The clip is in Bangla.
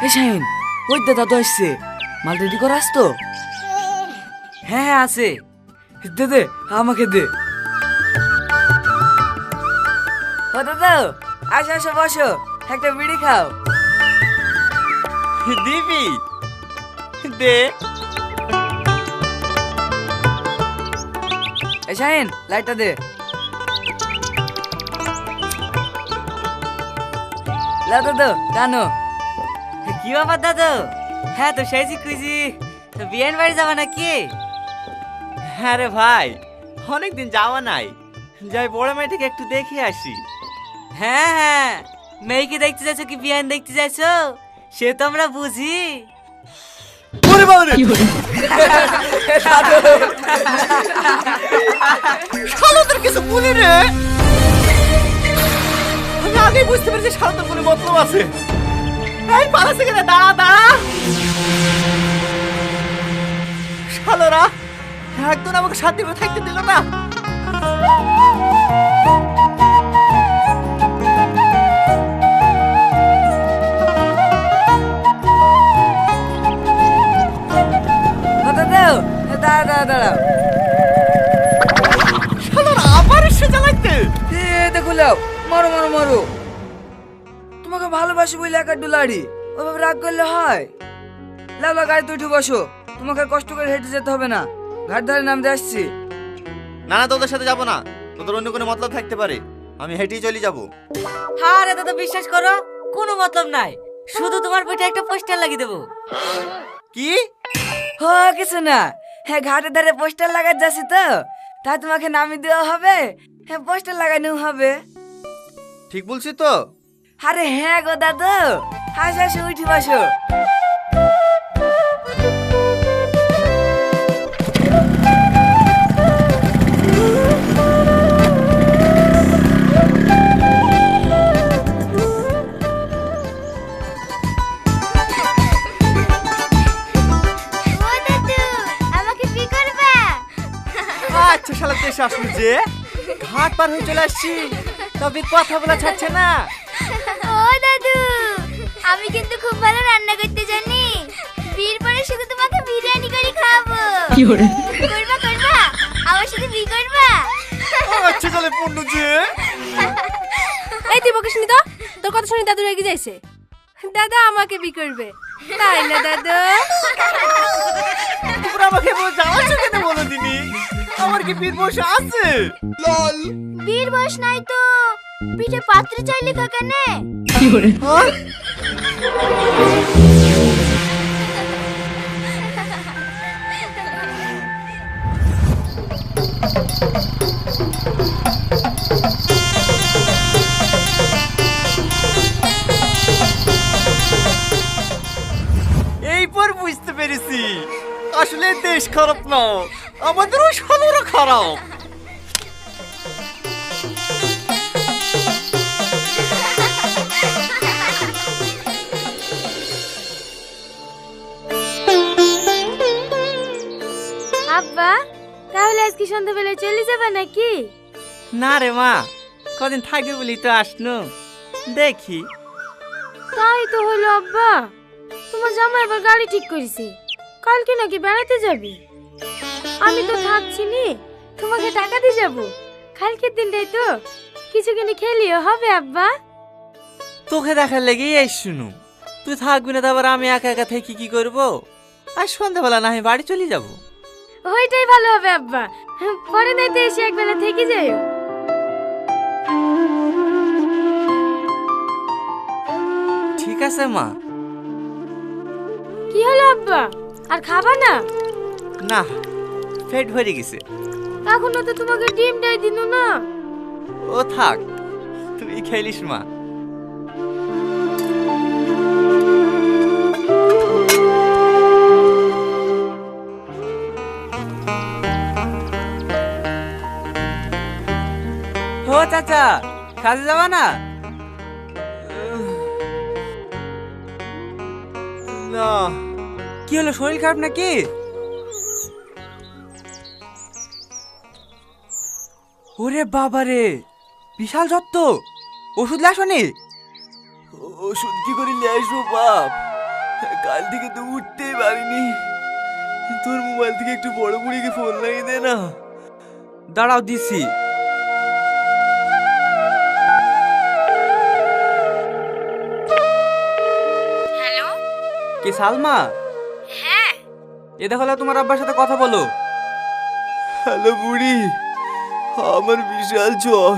এ শাহিন, ওই দাদা তো আসছে। মাল রেডি করে আসতো? হ্যাঁ হ্যাঁ আছে। দে দে, আমাকে দে। ও দাদা, আসো আসো বসো, একটা বিড়ি খাও। দিবি দে। এ শাহিন, লাইটটা দে। লা দাদা, টানো। কি ব্যাপার দাদু? হ্যাঁ তো সেজি খুঁজি, বিয়ের বাড়ি যাবা নাকি? হ্যাঁ রে ভাই, অনেকদিন যাওয়া নাই, যাই বড় মেয়েটাকে একটু দেখে আসি। হ্যাঁ হ্যাঁ, মেয়েকে দেখতে যাচ্ছ কি বিয়ান দেখতে যাচ্ছ সে তো আমরা বুঝি। ওরে বাবা রে, শালাদের কিছু বলি রে। আমি আগেই বুঝতে পেরেছি শালাদের কোনো মতলব আছে। এই পালাচ্ছে কেন? দাঁড়া দাঁড়া। শালারা একদম আমাকে শান্তি করে থাকতে দিল না। ও দাদা, দাঁড়া দাঁড়া দাঁড়াও। শালারা আবার এসে জ্বালাইতে। দেখো লাও, মারো মারো মারো। তোমাকে ভালোবাসি বলে একা ডুলারি, ওভাবে রাগ করলে হয়? লাও লাও, গাড়িতে উঠে বসো। তোমাকে আর কষ্ট করে হেঁটে যেতে হবে না, ঘাট ধারে নামতে আসছি। না না, তোদের সাথে যাবো না। তোদের অন্য কোনো মতলব থাকতে পারে, আমি হেঁটেই চলে যাবো। হ্যাঁ রে দাদা, বিশ্বাস করো কোনো মতলব নাই, শুধু তোমার পেটে একটা পোস্টার লাগিয়ে দেবো। কি? হ্যাঁ কিছু না, হ্যাঁ ঘাটের ধারে পোস্টার লাগাতে যাচ্ছি তো, তাই তোমাকে নামিয়ে দেওয়া হবে, হ্যাঁ পোস্টার লাগানো হবে। ঠিক বলছি তো? আরে হ্যাঁ গো দাদু, হাসি হাসি উঠে বসো। ও দাদু, আমাকে বি করবা? আচ্ছা শালা দেশ আসলো যে, ঘাট পার হয়ে চলে আসছি, তবে কথা বলা ছাড়ছে না। ও দাদু, আমি কিন্তু খুব ভালো রান্না করতে জানি। বিয়ের পরে শুধু তোমাকে বিরিয়ানি করে খাওয়াবো। করবা করবা, আমার সাথে বি করবা? আচ্ছা চলে পূর্ণ যে। এই তুই বকিস নি তো, তোর কথা শুনে দাদু রেগে যাইছে। দাদা আমাকে বি করবে, তাই না দাদু? তোমরা আমাকে জ্বালাচ্ছ কেন বলো দিনি? আমার কি বীর বসে আছে? বিয়ের বয়স নাই তো পিঠে পাত্র চাই লেখা কেনে? হ্যাঁ? এইবার বুঝতে পেরেছি, আসলে দেশ খারাপ না, আমাদেরও শালারা খারাপ। আব্বা, তাহলে আজকে সন্ধ্যাবেলায় চলে যাবে নাকি? না রে মা, কদিন থাকবে বলি তো আসনু, দেখি। তাই তো হলো আব্বা, তোমার জামাই আবার গাড়ি ঠিক করেছে, কালকে নাকি বেড়াতে যাবে। আমি তো থাকছি নি, তোমাকে টাকা দিয়ে যাবো। কালকের দিনটাই তো কিছু কিনে খেলিও হবে আব্বা। তোকে দেখার লেগে এই শুনু, তুই থাকবি না, তারপর আমি একা একা থেকে কি করবো? আর সন্ধ্যাবেলা না আমি বাড়ি চলে যাব। ওইটাই ভালো হবে আব্বা, পরে নাইতে এসে একবেলা থেকে যাইও। ঠিক আছে মা। কি হলো আব্বা, আর খাবা না? না, পেট ভরে গেছে। এখনো তো তোমাকে ডিমটাই দিন না। ও থাক, তুই খেলিস মা। ও চাচা, কাজে যাবা না? না। কি হলো, শরীর খারাপ নাকি? ওরে বাবা রে, বিশাল যত্ত। ওষুধ লাসনি? ওষুধ কি করে নিয়ে আসবো বাপ? কাল থেকে তো উঠতেই পারিনি। তোর মোবাইল থেকে একটু বড় বুড়িকে ফোন লাগিয়ে দে না। দাঁড়াও দিছি। হ্যালো, কে সালমা? হ্যাঁ এ দেখো তোমার আব্বার সাথে কথা বলো। হ্যালো বুড়ি, আমার বিশাল জ্বর।